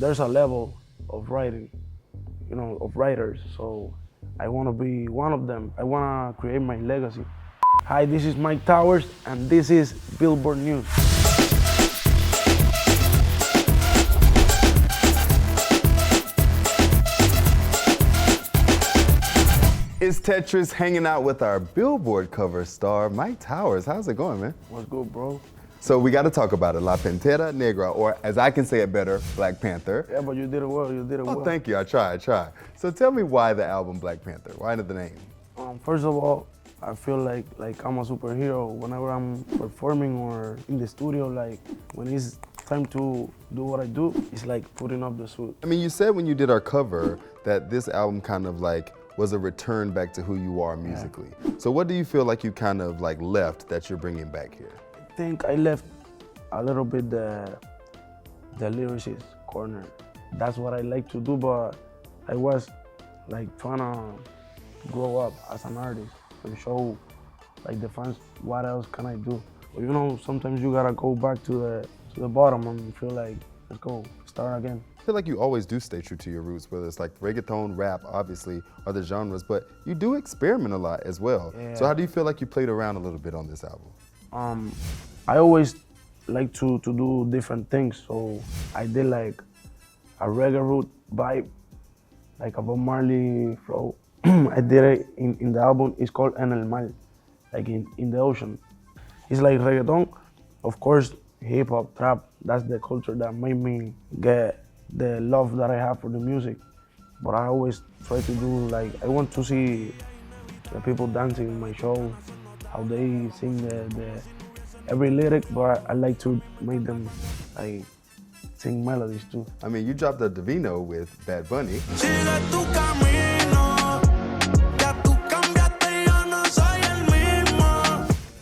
there's a level of writing, of writers. So I want to be one of them. I want to create my legacy. Hi, this is Myke Towers, and this is Billboard News. It's Tetris hanging out with our Billboard cover star, Myke Towers. How's it going, man? What's good, bro? So we got to talk about it, La Pantera Negra, or as I can say it better, Black Panther. Yeah, but you did it well. You did it well. Oh, thank you. I try. So tell me why the album Black Panther? Why the name? First of all, I feel like I'm a superhero whenever I'm performing or in the studio. Like when it's time to do what I do, it's like putting up the suit. I mean, you said when you did our cover that this album kind of like was a return back to who you are musically. Yeah. So what do you feel like you kind of like left that you're bringing back here? I think I left a little bit the lyricist corner. That's what I like to do, but I was like trying to grow up as an artist and show like the fans what else can I do. But, sometimes you gotta go back to the bottom and feel like, let's go, start again. I feel like you always do stay true to your roots, whether it's like reggaeton, rap, obviously, are the genres, but you do experiment a lot as well. Yeah. So how do you feel like you played around a little bit on this album? I always like to do different things, so I did like a reggae root vibe, like a Bob Marley flow. I did it in the album. It's called En el Mar, like in the ocean. It's like reggaeton, of course, hip hop, trap. That's the culture that made me get the love that I have for the music. But I always try to do like, I want to see the people dancing in my show, how they sing the every lyric, but I like to make them like sing melodies too. I mean, you dropped ADIVINO with Bad Bunny.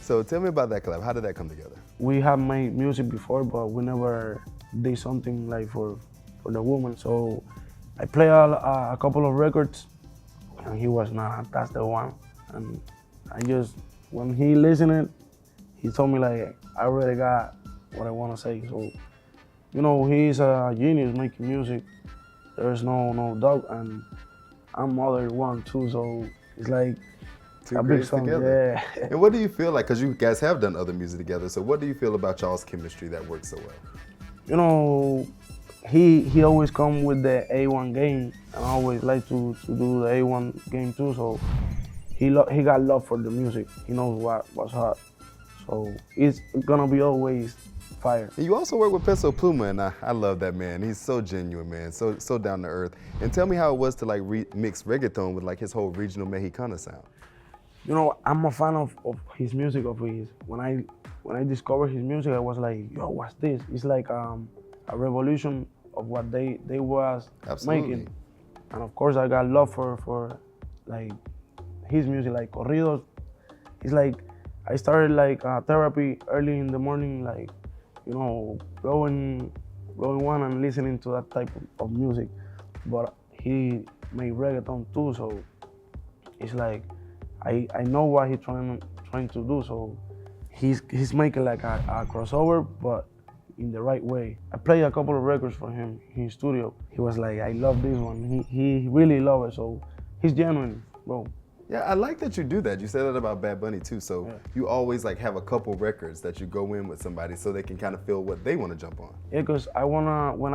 So tell me about that collab. How did that come together? We have made music before, but we never did something like for the woman. So I played a couple of records, and he was not, that's the one. And when he listened, he told me like, I already got what I want to say. So, he's a genius making music. There's no doubt, and I'm other one too. So it's like a big song, together. Yeah. And what do you feel like? Because you guys have done other music together. So what do you feel about y'all's chemistry that works so well? He always come with the A1 game, and I always like to do the A1 game too. So he got love for the music. He knows what's hot. So it's gonna be always fire. And you also work with Peso Pluma, and I love that man. He's so genuine, man, so down to earth. And tell me how it was to like mix reggaeton with like his whole regional Mexicana sound. I'm a fan of his music, When I discovered his music, I was like, yo, what's this? It's like a revolution of what they was making. And of course, I got love for like his music, like corridos. It's like, I started like therapy early in the morning, like, blowing one and listening to that type of music. But he made reggaeton too, so it's like, I know what he's trying to do, so he's making like a crossover, but in the right way. I played a couple of records for him in his studio. He was like, I love this one. He really loved it, so he's genuine, bro. Yeah, I like that you do that. You said that about Bad Bunny too, so yeah. You always like have a couple records that you go in with somebody so they can kind of feel what they want to jump on. Yeah, because I wanna, when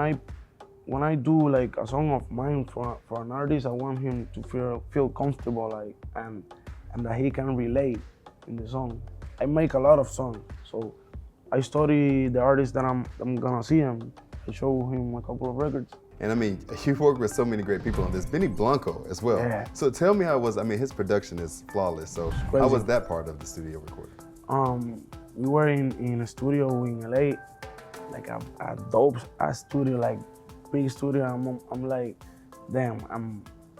I do like a song of mine for an artist, I want him to feel comfortable, like, and that he can relate in the song. I make a lot of songs, so I study the artist that I'm gonna see him. I show him a couple of records. And I mean, you've worked with so many great people on this. Blanco as well. Yeah. So tell me how it was. I mean, his production is flawless. So how was that part of the studio recording? We were in a studio in LA, like a dope ass studio, like big studio. I'm like, damn,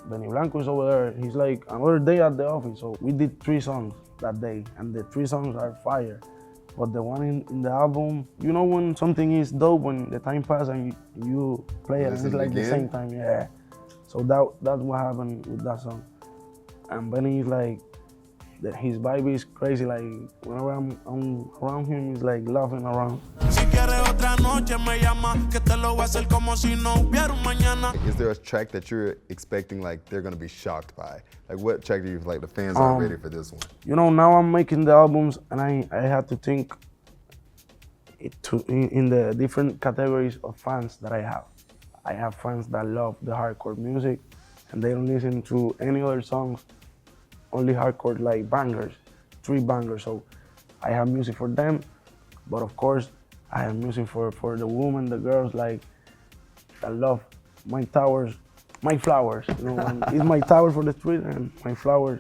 Blanco is over there. He's like another day at the office. So we did 3 songs that day, and the 3 songs are fire. But the one in the album, when something is dope, when the time passes and you play it, and it's like the same time, yeah. So that's what happened with that song. And Benny is like, his vibe is crazy. Like whenever I'm around him, he's like laughing around. otra noche me llama, que te lo voy a hacer como si no hubiera un mañana. Is there a track that you're expecting like they're gonna be shocked by? Like what track do you like the fans aren't ready for this one? You know, now I'm making the albums and I have to think in the different categories of fans that I have. I have fans that love the hardcore music and they don't listen to any other songs, only hardcore like bangers, 3 bangers. So I have music for them, but of course I have music for the women, the girls like that love Myke Towers, my flowers. You know, it's Myke Towers for the street and my flowers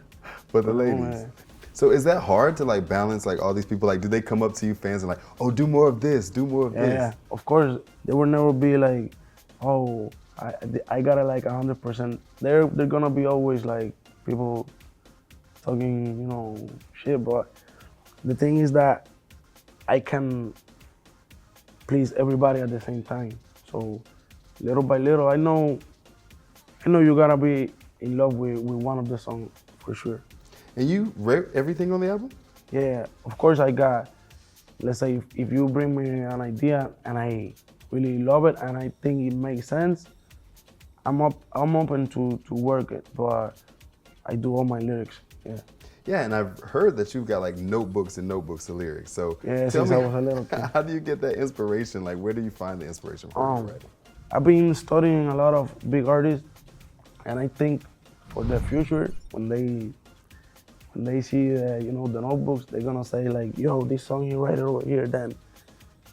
for the ladies. So is that hard to like balance like all these people? Like, do they come up to you fans and like, oh, do more of this, do more of this? Yeah, of course. They will never be like, oh, I gotta like 100%. They're gonna be always like people talking, you know, shit. But the thing is that I can please everybody at the same time. So little by little, I know you gotta be in love with one of the songs for sure. And you wrote everything on the album? Yeah, of course I got, let's say if you bring me an idea and I really love it and I think it makes sense, I'm open to work it, but I do all my lyrics, yeah. Yeah, and I've heard that you've got like notebooks and notebooks of lyrics. So yeah, since I was a little kid. How do you get that inspiration? Like where do you find the inspiration from your writing? I've been studying a lot of big artists and I think for the future, when they see you know, the notebooks, they're gonna say like, yo, this song you write it over here, then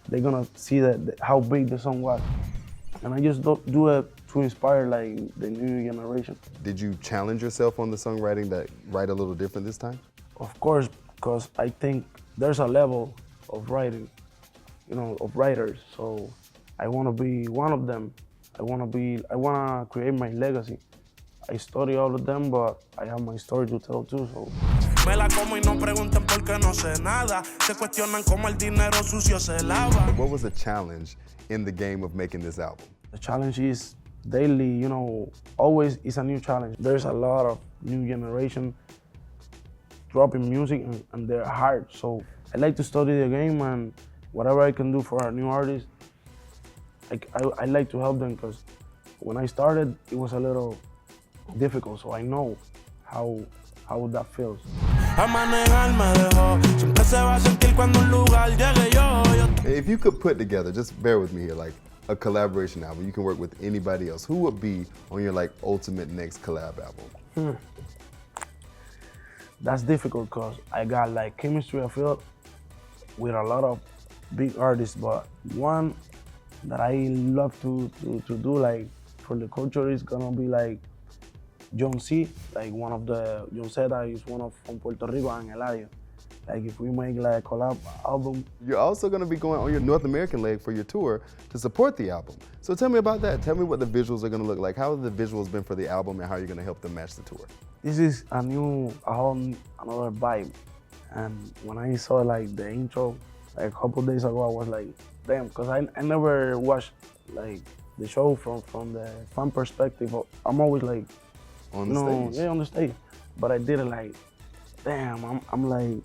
they're gonna see that how big the song was. And I just do it to inspire like the new generation. Did you challenge yourself on the songwriting that write a little different this time? Of course, because I think there's a level of writing, you know, of writers. So I wanna be one of them. I wanna create my legacy. I study all of them, but I have my story to tell too, so. Me la como y no pregunten por qué no sé nada. Se cuestionan cómo el dinero sucio se lava. What was the challenge in the game of making this album? The challenge is daily, you know, always is a new challenge. There's a lot of new generation dropping music and they're hard. So I like to study the game and whatever I can do for our new artists, I like to help them because when I started, it was a little difficult, so I know how that feels. If you could put together, just bear with me here, like a collaboration album, you can work with anybody else, who would be on your like ultimate next collab album? That's difficult because I got like chemistry I feel with a lot of big artists, but one that I love to do like for the culture is gonna be like John C, like one of the, John Zeta is one of from Puerto Rico and Eladio. Like if we make like a collab album. You're also gonna be going on your North American leg for your tour to support the album. So tell me about that. Tell me what the visuals are gonna look like. How have the visuals been for the album and how are you gonna help them match the tour? This is a whole another vibe. And when I saw like the intro, like a couple days ago, I was like, damn, because I never watched like the show from the fan perspective. I'm always like, on the stage. Yeah, on the stage. But I did it like, damn, I'm like,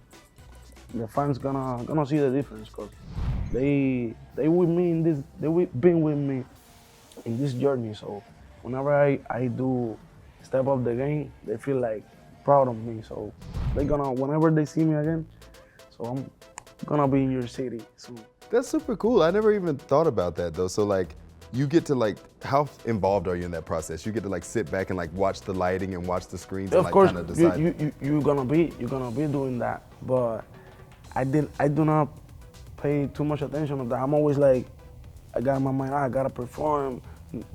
the fans gonna see the difference because they with me in this, been with me in this journey. So whenever I do step up the game, they feel like proud of me. So they gonna, whenever they see me again, so I'm gonna be in your city soon. That's super cool. I never even thought about that though. So like, you get to like, how involved are you in that process? You get to like sit back and like watch the lighting and watch the screens and of like course, kind of decide. You're gonna be doing that, but I do not pay too much attention to that. I'm always like, I got in my mind, I gotta perform.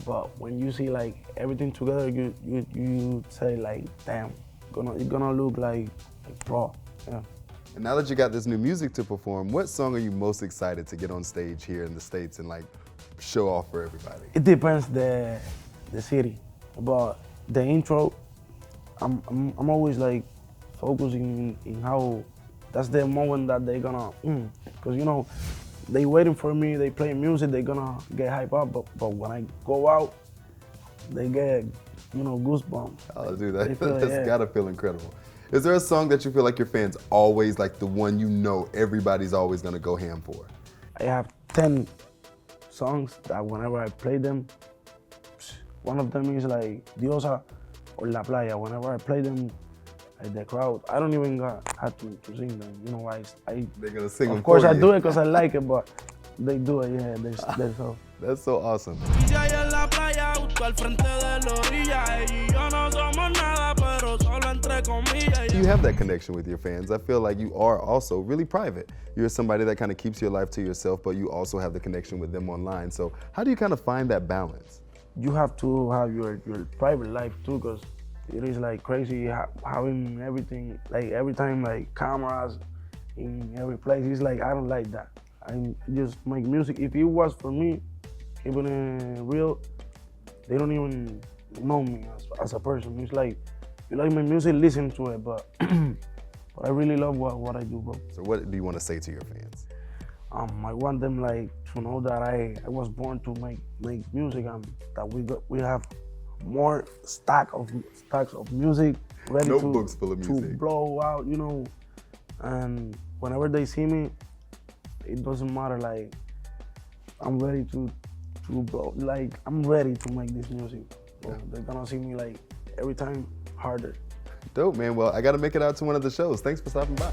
But when you see like everything together, you say like, damn, it's gonna look like raw, yeah. And now that you got this new music to perform, what song are you most excited to get on stage here in the States and like show off for everybody? It depends the city, but the intro, I'm always like focusing in how that's the moment that they're gonna, because you know, they waiting for me, they play music, they're gonna get hyped up, but when I go out, they get, you know, goosebumps. Oh, dude, that's gotta feel incredible. Is there a song that you feel like your fans always, like the one you know everybody's always gonna go ham for? I have 10 songs that whenever I play them, one of them is like Diosa or La Playa. Whenever I play them, like the crowd, I don't even have to sing them. You know, they're gonna sing them. Of course, for I you. do it because I like it, but they do it. Yeah, they're so. That's so awesome. You have that connection with your fans. I feel like you are also really private. You're somebody that kind of keeps your life to yourself, but you also have the connection with them online. So how do you kind of find that balance? You have to have your private life too, because it is like crazy having everything, like every time like cameras in every place. It's like, I don't like that. I just make music. If it was for me, even in real, they don't even know me as a person. It's like, you like my music, listen to it, but but I really love what I do, bro. So what do you want to say to your fans? I want them like to know that I was born to make music, and that we have more stacks of music ready Notebooks full of music to blow out, you know. And whenever they see me, it doesn't matter. Like, I'm ready to blow. Like, I'm ready to make this music. So they're gonna see me like every time harder. Dope, man. Well, I got to make it out to one of the shows. Thanks for stopping by.